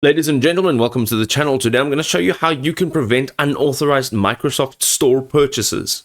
Ladies and gentlemen, welcome to the channel. Today I'm going to show you how you can prevent unauthorized Microsoft Store purchases.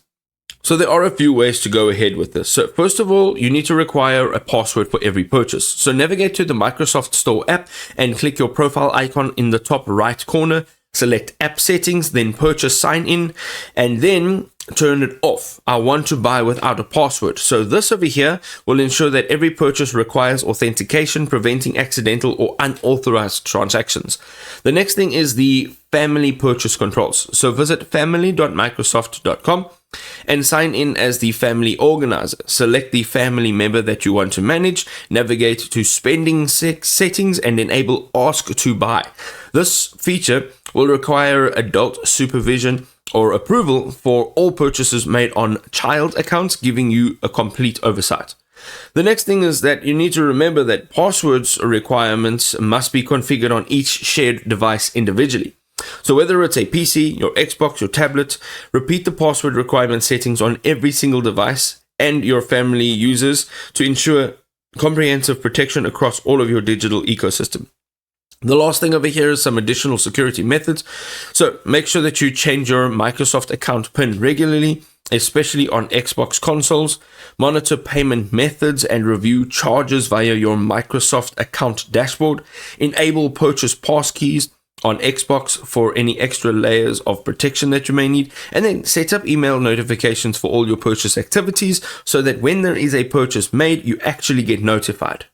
So there are a few ways to go ahead with this. So first of all, you need to require a password for every purchase. So navigate to the Microsoft Store app and click your profile icon in the top right corner. Select app settings, then purchase sign in, and then turn it off. I want to buy without a password. So this over here will ensure that every purchase requires authentication, preventing accidental or unauthorized transactions. The next thing is the family purchase controls. So visit family.microsoft.com and sign in as the family organizer. Select the family member that you want to manage, navigate to spending settings, and enable ask to buy. This feature will require adult supervision or approval for all purchases made on child accounts, giving you a complete oversight. The next thing is that you need to remember that passwords requirements must be configured on each shared device individually. So whether it's a PC, your Xbox, your tablet, repeat the password requirement settings on every single device and your family users to ensure comprehensive protection across all of your digital ecosystem. The last thing over here is some additional security methods. So make sure that you change your Microsoft account PIN regularly, especially on Xbox consoles. Monitor payment methods and review charges via your Microsoft account dashboard. Enable purchase passkeys on Xbox for any extra layers of protection that you may need, and then set up email notifications for all your purchase activities so that when there is a purchase made, you actually get notified.